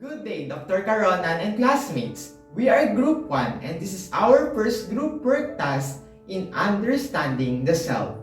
Good day, Dr. Caronan and classmates. We are Group 1 and this is our first group work task in understanding the self.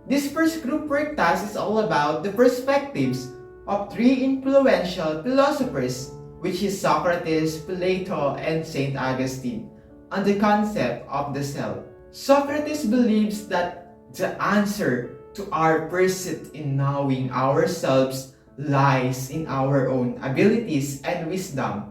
This first group work task is all about the perspectives of three influential philosophers, which is Socrates, Plato, and Saint Agustine, on the concept of the self. Socrates believes that the answer to our pursuit in knowing ourselves lies in our own abilities and wisdom.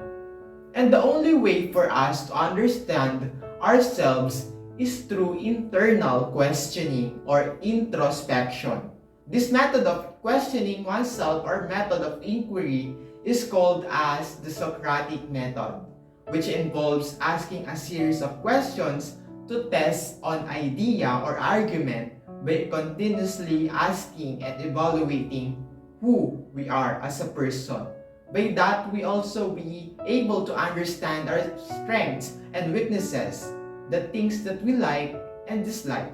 And the only way for us to understand ourselves is through internal questioning or introspection. This method of questioning oneself or method of inquiry is called as the Socratic method, which involves asking a series of questions to test an idea or argument by continuously asking and evaluating who we are as a person. By that, we also be able to understand our strengths and weaknesses, the things that we like and dislike,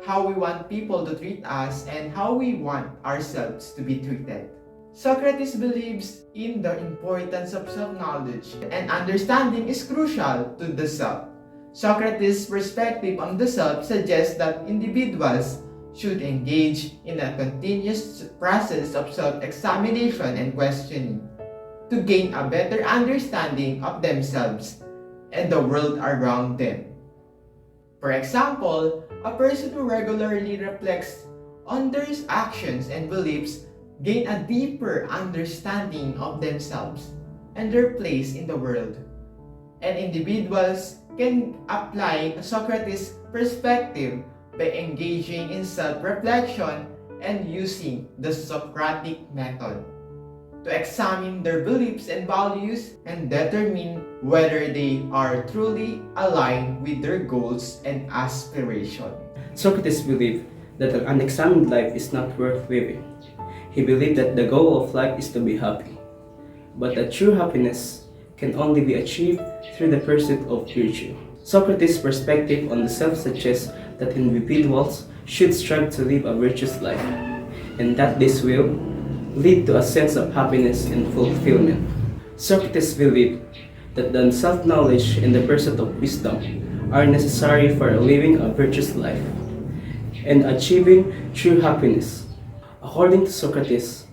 how we want people to treat us, and how we want ourselves to be treated. Socrates believes in the importance of self-knowledge, and understanding is crucial to the self. Socrates' perspective on the self suggests that individuals should engage in a continuous process of self-examination and questioning to gain a better understanding of themselves and the world around them. For example, a person who regularly reflects on their actions and beliefs gain a deeper understanding of themselves and their place in the world. And individuals can apply Socrates' perspective by engaging in self-reflection and using the Socratic method to examine their beliefs and values and determine whether they are truly aligned with their goals and aspirations. Socrates believed that an unexamined life is not worth living. He believed that the goal of life is to be happy, but that true happiness can only be achieved through the pursuit of virtue. Socrates' perspective on the self suggests that individuals should strive to live a virtuous life, and that this will lead to a sense of happiness and fulfillment. Socrates believed that the self-knowledge and the pursuit of wisdom are necessary for living a virtuous life and achieving true happiness. According to Socrates,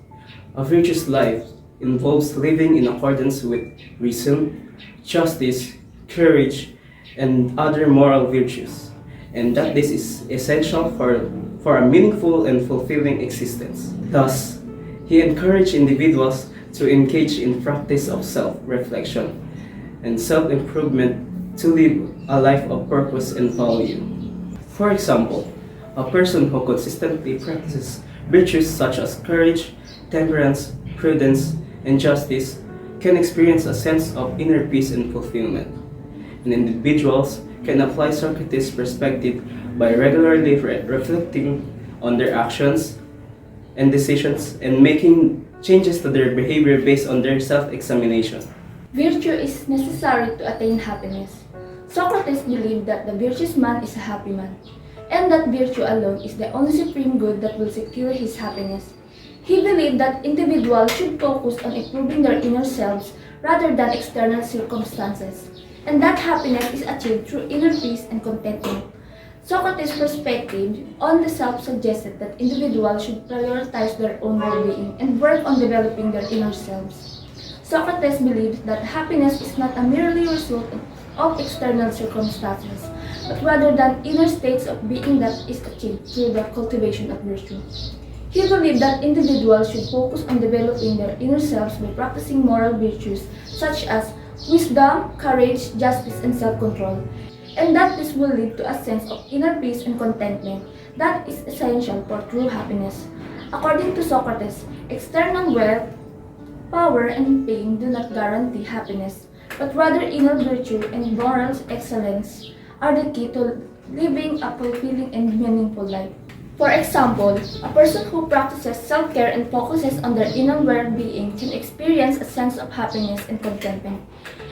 a virtuous life involves living in accordance with reason, justice, courage, and other moral virtues, and that this is essential for a meaningful and fulfilling existence. Thus, he encouraged individuals to engage in practice of self-reflection and self-improvement to live a life of purpose and value. For example, a person who consistently practices virtues such as courage, temperance, prudence, and justice can experience a sense of inner peace and fulfillment. And individuals can apply Socrates' perspective by regularly reflecting on their actions and decisions and making changes to their behavior based on their self-examination. Virtue is necessary to attain happiness. Socrates believed that the virtuous man is a happy man, and that virtue alone is the only supreme good that will secure his happiness. He believed that individuals should focus on improving their inner selves rather than external circumstances, and that happiness is achieved through inner peace and contentment. Socrates' perspective on the self suggested that individuals should prioritize their own well-being and work on developing their inner selves. Socrates believed that happiness is not a merely result of external circumstances, but rather than inner states of being that is achieved through the cultivation of virtue. He believed that individuals should focus on developing their inner selves by practicing moral virtues such as wisdom, courage, justice, and self-control, and that this will lead to a sense of inner peace and contentment that is essential for true happiness. According to Socrates, external wealth, power, and fame do not guarantee happiness, but rather inner virtue and moral excellence are the key to living a fulfilling and meaningful life. For example, a person who practices self-care and focuses on their inner well-being can experience a sense of happiness and contentment.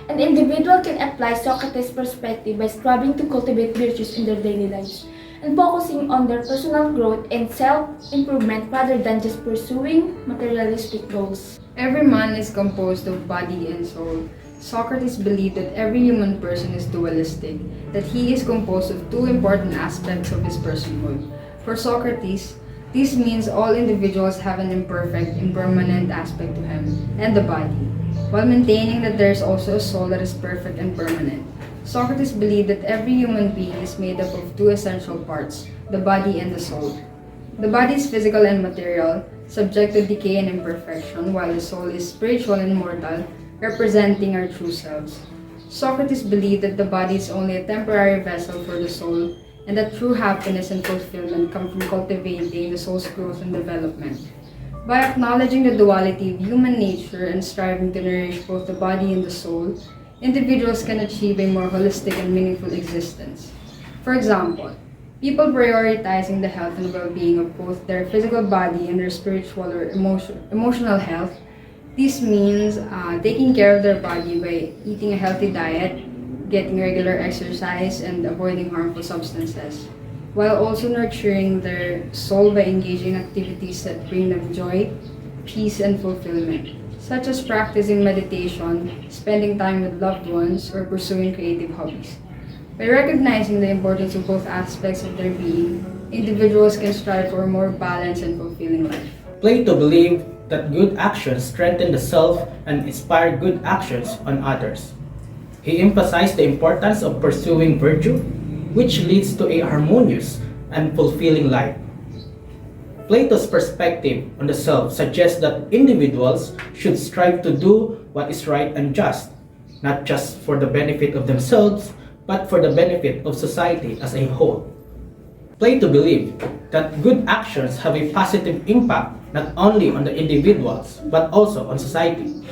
An individual can apply Socrates' perspective by striving to cultivate virtues in their daily lives and focusing on their personal growth and self-improvement rather than just pursuing materialistic goals. Every man is composed of body and soul. Socrates believed that every human person is dualistic, that he is composed of two important aspects of his personhood. For Socrates, this means all individuals have an imperfect, impermanent aspect to him, and the body, while maintaining that there is also a soul that is perfect and permanent. Socrates believed that every human being is made up of two essential parts, the body and the soul. The body is physical and material, subject to decay and imperfection, while the soul is spiritual and immortal, representing our true selves. Socrates believed that the body is only a temporary vessel for the soul, and that true happiness and fulfillment come from cultivating the soul's growth and development. By acknowledging the duality of human nature and striving to nourish both the body and the soul, individuals can achieve a more holistic and meaningful existence. For example, people prioritizing the health and well-being of both their physical body and their spiritual or emotional health. This means taking care of their body by eating a healthy diet, getting regular exercise, and avoiding harmful substances, while also nurturing their soul by engaging in activities that bring them joy, peace, and fulfillment, such as practicing meditation, spending time with loved ones, or pursuing creative hobbies. By recognizing the importance of both aspects of their being, individuals can strive for a more balanced and fulfilling life. Plato believed that good actions strengthen the self and inspire good actions on others. He emphasized the importance of pursuing virtue, which leads to a harmonious and fulfilling life. Plato's perspective on the self suggests that individuals should strive to do what is right and just, not just for the benefit of themselves, but for the benefit of society as a whole. Plato believed that good actions have a positive impact not only on the individuals, but also on society.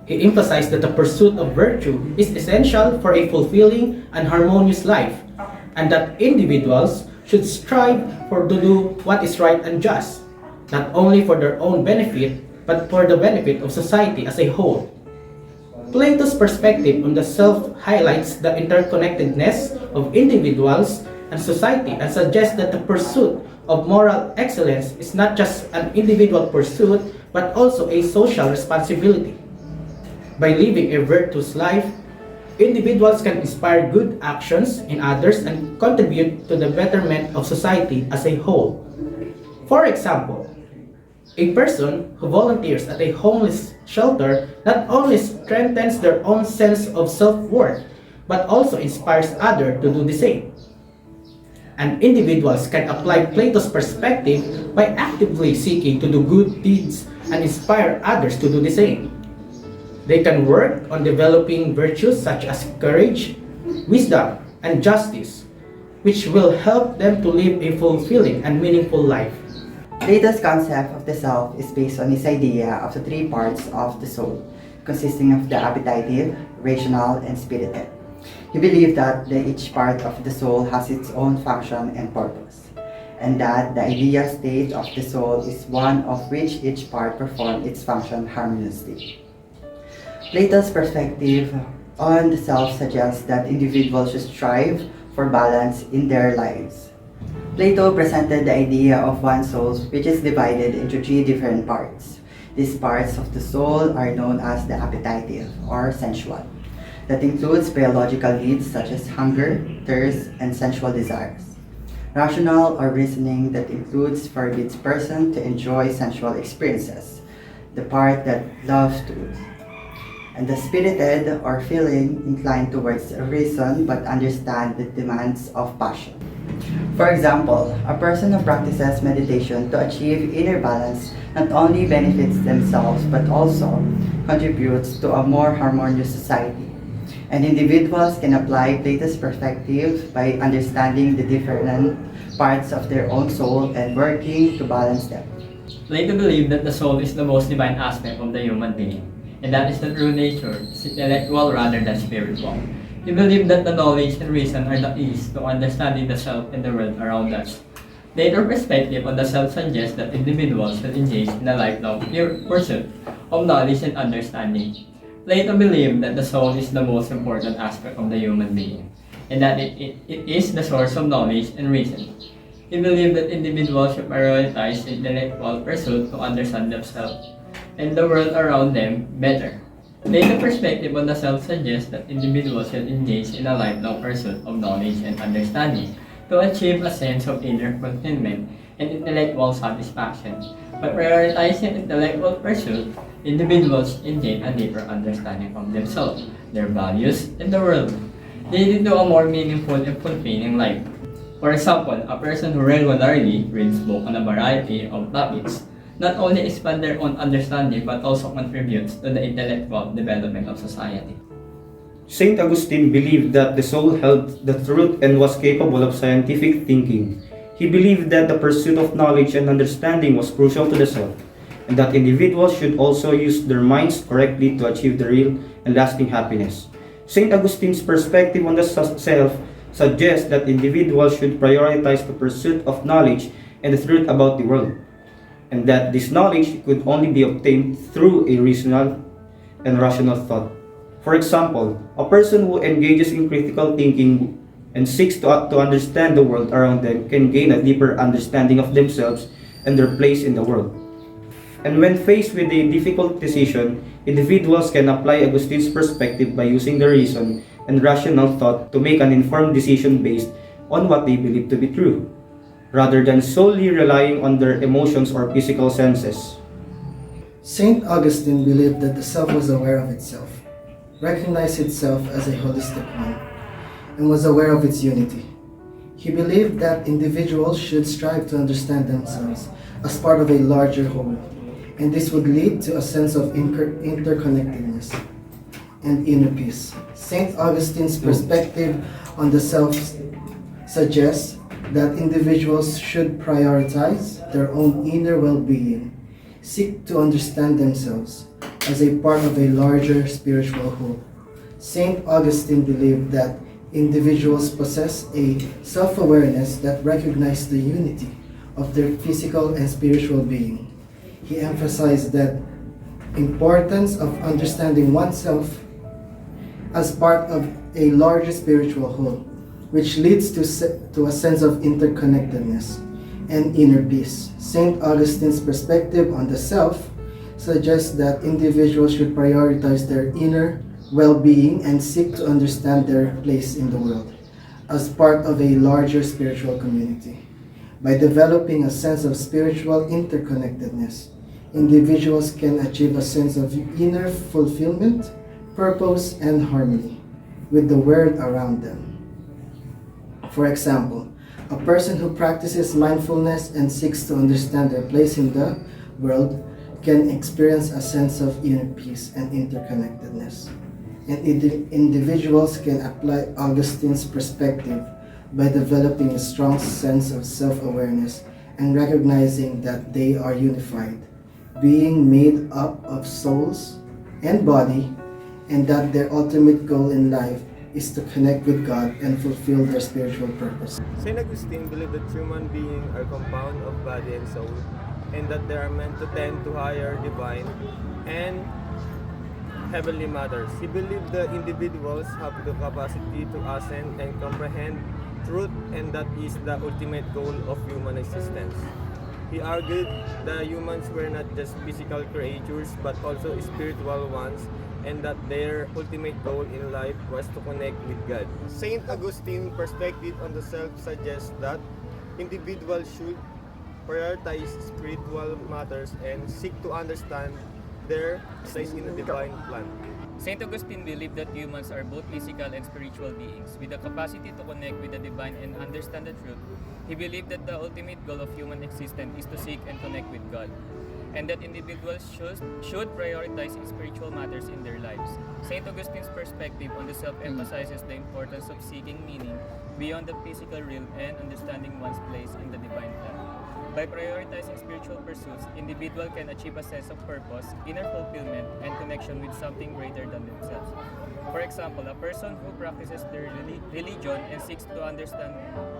He emphasized that the pursuit of virtue is essential for a fulfilling and harmonious life, and that individuals should strive to do what is right and just, not only for their own benefit, but for the benefit of society as a whole. Plato's perspective on the self highlights the interconnectedness of individuals and society and suggests that the pursuit of moral excellence is not just an individual pursuit, but also a social responsibility. By living a virtuous life, individuals can inspire good actions in others and contribute to the betterment of society as a whole. For example, a person who volunteers at a homeless shelter not only strengthens their own sense of self-worth, but also inspires others to do the same. And individuals can apply Plato's perspective by actively seeking to do good deeds and inspire others to do the same. They can work on developing virtues such as courage, wisdom, and justice, which will help them to live a fulfilling and meaningful life. Plato's concept of the self is based on his idea of the three parts of the soul, consisting of the appetitive, rational, and spirited. He believed that each part of the soul has its own function and purpose, and that the ideal state of the soul is one of which each part performs its function harmoniously. Plato's perspective on the self suggests that individuals should strive for balance in their lives. Plato presented the idea of one soul which is divided into three different parts. These parts of the soul are known as the appetitive or sensual. That includes biological needs such as hunger, thirst, and sensual desires. Rational or reasoning that includes forbids person to enjoy sensual experiences, the part that loves to. And the spirited or feeling inclined towards reason but understand the demands of passion. For example, a person who practices meditation to achieve inner balance not only benefits themselves but also contributes to a more harmonious society. And individuals can apply Plato's perspective by understanding the different parts of their own soul and working to balance them. Plato believed that the soul is the most divine aspect of the human being, and that is the true nature is intellectual rather than spiritual. He believed that the knowledge and reason are the keys to understanding the self and the world around us. Plato's perspective on the self suggests that individuals should engage in a lifelong pursuit of knowledge and understanding. Plato believed that the soul is the most important aspect of the human being, and that it is the source of knowledge and reason. He believed that individuals should prioritize intellectual pursuit to understand themselves, and the world around them better. Plato's perspective on the self suggests that individuals should engage in a lifelong pursuit of knowledge and understanding to achieve a sense of inner fulfillment and intellectual satisfaction. By prioritizing intellectual pursuit, individuals attain a deeper understanding of themselves, their values, and the world, leading to a more meaningful and fulfilling life. For example, a person who regularly reads books on a variety of topics not only expand their own understanding but also contributes to the intellectual development of society. Saint Augustine believed that the soul held the truth and was capable of scientific thinking. He believed that the pursuit of knowledge and understanding was crucial to the self, and that individuals should also use their minds correctly to achieve the real and lasting happiness. Saint Augustine's perspective on the self suggests that individuals should prioritize the pursuit of knowledge and the truth about the world, and that this knowledge could only be obtained through a reasonable and rational thought. For example, a person who engages in critical thinking and seeks to understand the world around them can gain a deeper understanding of themselves and their place in the world. And when faced with a difficult decision, individuals can apply Augustine's perspective by using the reason and rational thought to make an informed decision based on what they believe to be true, rather than solely relying on their emotions or physical senses. Saint Augustine believed that the self was aware of itself, recognized itself as a holistic one, and was aware of its unity. He believed that individuals should strive to understand themselves as part of a larger whole, and this would lead to a sense of interconnectedness and inner peace. Saint Augustine's perspective on the self suggests that individuals should prioritize their own inner well-being, seek to understand themselves as a part of a larger spiritual whole. Saint Augustine believed that individuals possess a self-awareness that recognizes the unity of their physical and spiritual being. He emphasized the importance of understanding oneself as part of a larger spiritual whole, which leads to a sense of interconnectedness and inner peace. Saint Augustine's perspective on the self suggests that individuals should prioritize their inner well-being and seek to understand their place in the world as part of a larger spiritual community. By developing a sense of spiritual interconnectedness, individuals can achieve a sense of inner fulfillment, purpose, and harmony with the world around them. For example, a person who practices mindfulness and seeks to understand their place in the world can experience a sense of inner peace and interconnectedness. And individuals can apply Augustine's perspective by developing a strong sense of self-awareness and recognizing that they are unified, being made up of souls and body, and that their ultimate goal in life is to connect with God and fulfill their spiritual purpose. Saint Augustine believed that human beings are compound of body and soul, and that they are meant to tend to higher divine and heavenly matters. He believed that individuals have the capacity to ascend and comprehend truth, and that is the ultimate goal of human existence. He argued that humans were not just physical creatures but also spiritual ones, and that their ultimate goal in life was to connect with God. Saint Augustine's perspective on the self suggests that individuals should prioritize spiritual matters and seek to understand their place in the divine plan. Saint Augustine believed that humans are both physical and spiritual beings with the capacity to connect with the divine and understand the truth. He believed that the ultimate goal of human existence is to seek and connect with God, and that individuals should prioritize spiritual matters in their lives. Saint Augustine's perspective on the self emphasizes the importance of seeking meaning beyond the physical realm and understanding one's place in the divine plan. By prioritizing spiritual pursuits, individuals can achieve a sense of purpose, inner fulfillment, and connection with something greater than themselves. For example, a person who practices their religion and seeks to understand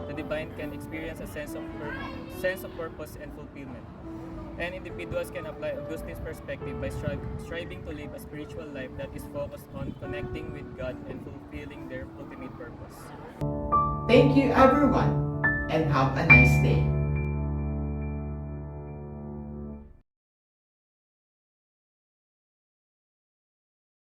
the divine can experience a sense of purpose and fulfillment. And individuals can apply Augustine's perspective by striving to live a spiritual life that is focused on connecting with God and fulfilling their ultimate purpose. Thank you everyone, and have a nice day.